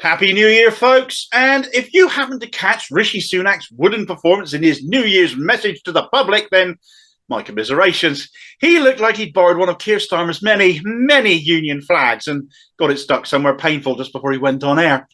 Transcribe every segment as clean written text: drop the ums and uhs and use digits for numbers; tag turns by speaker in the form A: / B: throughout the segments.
A: Happy New Year, folks. And if you happen to catch Rishi Sunak's wooden performance in his New Year's message to the public, then my commiserations. He looked like he'd borrowed one of Keir Starmer's many union flags and got it stuck somewhere painful just before he went on air.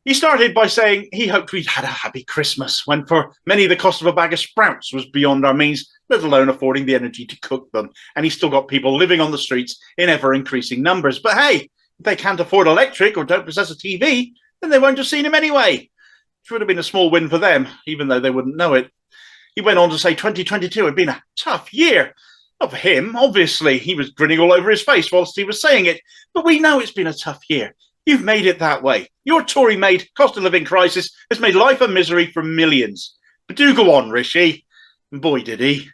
A: He started by saying he hoped we'd had a happy Christmas, when for many the cost of a bag of sprouts was beyond our means, let alone affording the energy to cook them. And he's still got people living on the streets in ever-increasing numbers. But hey, if they can't afford electric or don't possess a TV, then they won't have seen him anyway. Which would have been a small win for them, even though they wouldn't know it. He went on to say 2022 had been a tough year. Not for him, obviously. He was grinning all over his face whilst he was saying it. But we know it's been a tough year. You've made it that way. Your Tory-made cost of living crisis has made life a misery for millions. But do go on, Rishi. And boy, did he.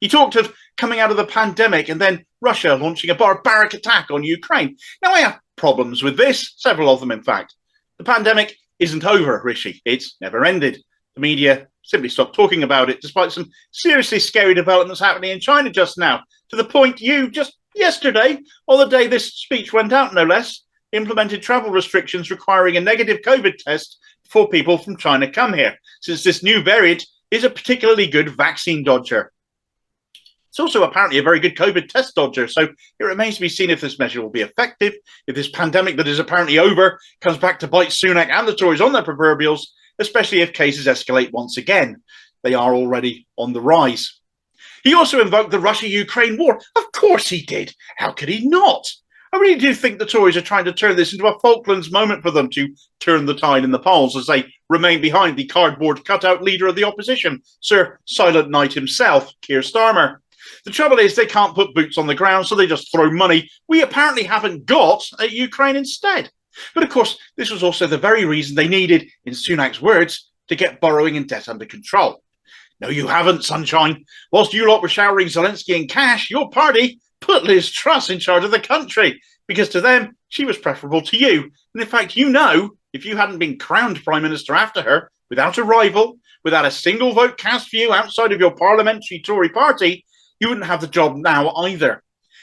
A: He talked of coming out of the pandemic and then Russia launching a barbaric attack on Ukraine. Now, I have problems with this, several of them, in fact. The pandemic isn't over, Rishi. It's never ended. The media simply stopped talking about it, despite some seriously scary developments happening in China just now, to the point you, just yesterday, on the day this speech went out, no less, implemented travel restrictions requiring a negative COVID test before people from China come here, since this new variant is a particularly good vaccine dodger. It's also apparently a very good COVID test dodger, so it remains to be seen if this measure will be effective, if this pandemic that is apparently over comes back to bite Sunak and the Tories on their proverbials, especially if cases escalate once again. They are already on the rise. He also invoked the Russia-Ukraine war. Of course he did. How could he not? I really do think the Tories are trying to turn this into a Falklands moment for them to turn the tide in the polls as they remain behind the cardboard cutout leader of the opposition, Sir Silent Night himself, Keir Starmer. The trouble is they can't put boots on the ground, so they just throw money we apparently haven't got at Ukraine instead. But of course, this was also the very reason they needed, in Sunak's words, to get borrowing and debt under control. No, you haven't, sunshine. Whilst you lot were showering Zelensky in cash, your party put Liz Truss in charge of the country, because to them, she was preferable to you. And in fact, you know, if you hadn't been crowned Prime Minister after her, without a rival, without a single vote cast for you outside of your Parliamentary Tory Party, you wouldn't have the job now either.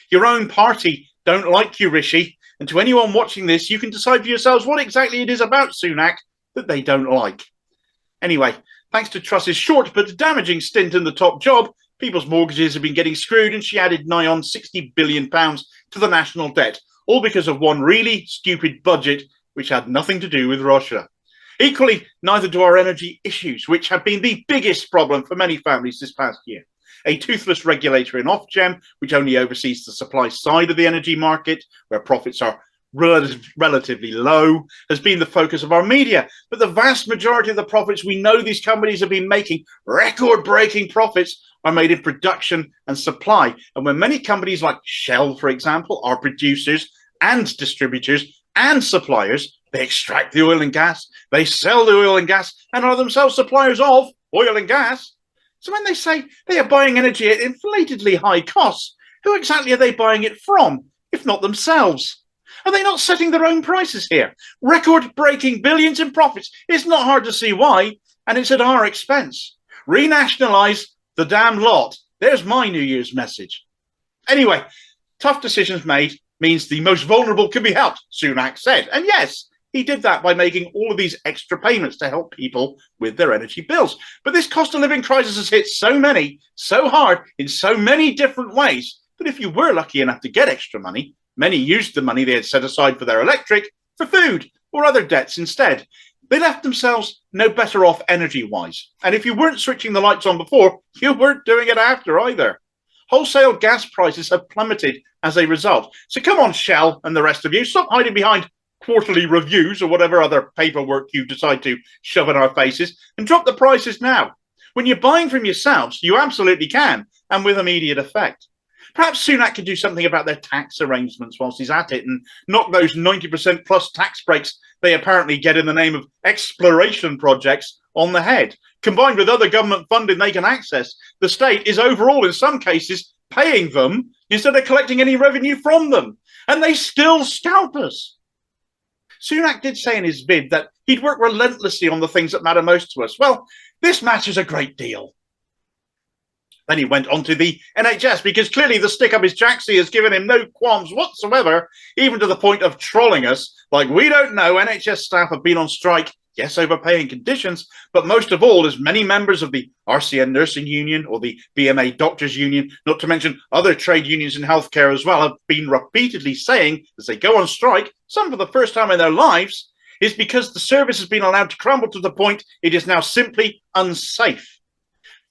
A: Your own party don't like you, Rishi, and to anyone watching this, you can decide for yourselves what exactly it is about Sunak that they don't like. Anyway, thanks to Truss's short but damaging stint in the top job, people's mortgages have been getting screwed, and she added nigh on £60 billion to the national debt, all because of one really stupid budget which had nothing to do with Russia. Equally, neither do our energy issues, which have been the biggest problem for many families this past year. A toothless regulator in Ofgem, which only oversees the supply side of the energy market, where profits are relatively low, has been the focus of our media. But the vast majority of the profits we know these companies have been making, record-breaking profits, are made in production and supply. And when many companies like Shell, for example, are producers and distributors and suppliers, they extract the oil and gas, they sell the oil and gas, and are themselves suppliers of oil and gas. So when they say they are buying energy at inflatedly high costs, who exactly are they buying it from, if not themselves? Are they not setting their own prices here? Record-breaking billions in profits. It's not hard to see why, and it's at our expense. Renationalise the damn lot. There's my New Year's message. Anyway, tough decisions made means the most vulnerable can be helped, Sunak said. And yes, he did that by making all of these extra payments to help people with their energy bills. But this cost of living crisis has hit so many, so hard, in so many different ways, that if you were lucky enough to get extra money, many used the money they had set aside for their electric for food or other debts instead. They left themselves no better off energy-wise. And if you weren't switching the lights on before, you weren't doing it after either. Wholesale gas prices have plummeted as a result. So come on, Shell and the rest of you, stop hiding behind quarterly reviews or whatever other paperwork you decide to shove in our faces, and drop the prices now. When you're buying from yourselves, you absolutely can, and with immediate effect. Perhaps Sunak could do something about their tax arrangements whilst he's at it and knock those 90% plus tax breaks they apparently get in the name of exploration projects on the head. Combined with other government funding they can access, the state is overall, in some cases, paying them instead of collecting any revenue from them. And they still scalp us. Sunak did say in his bid that he'd work relentlessly on the things that matter most to us. Well, this matters a great deal. Then he went on to the NHS because clearly the stick up his jacksie has given him no qualms whatsoever, even to the point of trolling us like we don't know NHS staff have been on strike, yes, overpaying conditions, but most of all, as many members of the RCN Nursing Union or the BMA Doctors Union, not to mention other trade unions in healthcare as well, have been repeatedly saying as they go on strike, some for the first time in their lives, is because the service has been allowed to crumble to the point it is now simply unsafe.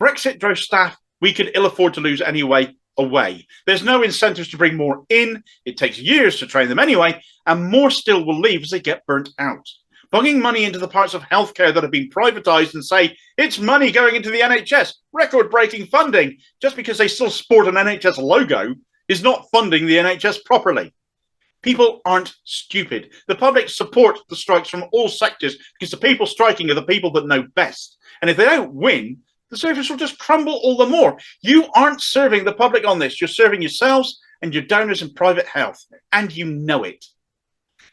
A: Brexit drove staff we could ill afford to lose anyway away. There's no incentives to bring more in. It takes years to train them anyway, and more still will leave as they get burnt out. Bunging money into the parts of healthcare that have been privatised and say it's money going into the NHS, record-breaking funding, just because they still sport an NHS logo, is not funding the NHS properly. People aren't stupid. The public support the strikes from all sectors because the people striking are the people that know best. And if they don't win, the service will just crumble all the more. You aren't serving the public on this. You're serving yourselves and your donors in private health, and you know it.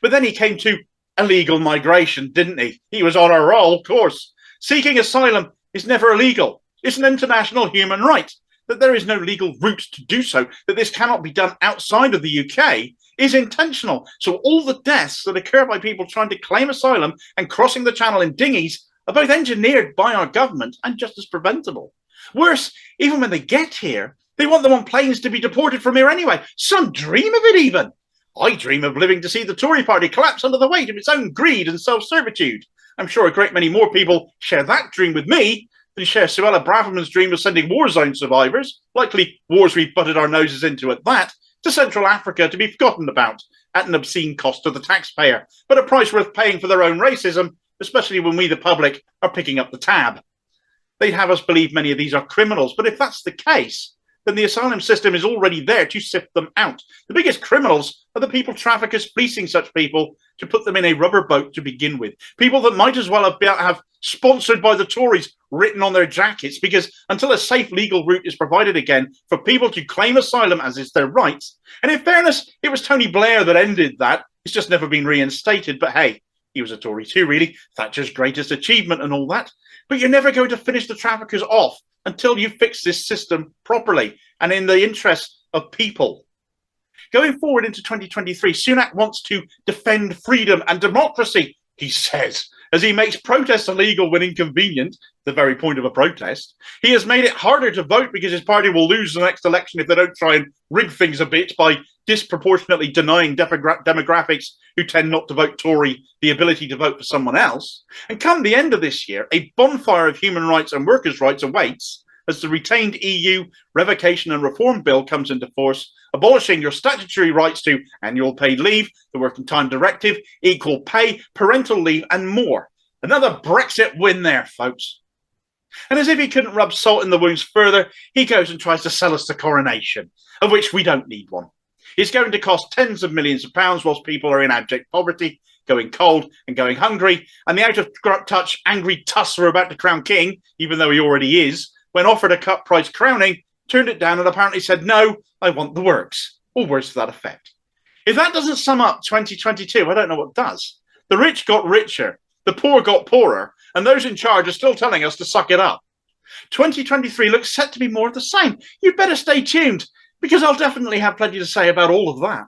A: But then he came to illegal migration, didn't he? He was on a roll, of course. Seeking asylum is never illegal. It's an international human right. That there is no legal route to do so, that this cannot be done outside of the UK, is intentional. So all the deaths that occur by people trying to claim asylum and crossing the channel in dinghies are both engineered by our government and just as preventable. Worse, even when they get here, they want them on planes to be deported from here anyway. Some dream of it even. I dream of living to see the Tory Party collapse under the weight of its own greed and self-servitude. I'm sure a great many more people share that dream with me than share Suella Braverman's dream of sending war zone survivors, likely wars we've butted our noses into at that, to Central Africa to be forgotten about at an obscene cost to the taxpayer, but a price worth paying for their own racism, especially when we, the public, are picking up the tab. They'd have us believe many of these are criminals, but if that's the case, then the asylum system is already there to sift them out. The biggest criminals are the people traffickers fleecing such people to put them in a rubber boat to begin with. People that might as well have sponsored by the Tories written on their jackets, because until a safe legal route is provided again for people to claim asylum as is their right, and in fairness, it was Tony Blair that ended that. It's just never been reinstated, but hey, he was a Tory too, really. Thatcher's greatest achievement and all that. But you're never going to finish the traffickers off until you fix this system properly and in the interest of people. Going forward into 2023, Sunak wants to defend freedom and democracy, he says, as he makes protests illegal when inconvenient, the very point of a protest. He has made it harder to vote because his party will lose the next election if they don't try and rig things a bit by disproportionately denying demographics who tend not to vote Tory the ability to vote for someone else. And come the end of this year, a bonfire of human rights and workers' rights awaits as the retained EU Revocation and Reform Bill comes into force, abolishing your statutory rights to annual paid leave, the Working Time Directive, equal pay, parental leave, and more. Another Brexit win there, folks. And as if he couldn't rub salt in the wounds further, he goes and tries to sell us the coronation, of which we don't need one. It's going to cost tens of millions of pounds whilst people are in abject poverty, going cold and going hungry, and the out-of-touch angry Truss are about to crown king, even though he already is, when offered a cut-price crowning, turned it down and apparently said, no, I want the works, or words to that effect. If that doesn't sum up 2022, I don't know what does. The rich got richer, the poor got poorer, and those in charge are still telling us to suck it up. 2023 looks set to be more of the same. You'd better stay tuned, because I'll definitely have plenty to say about all of that.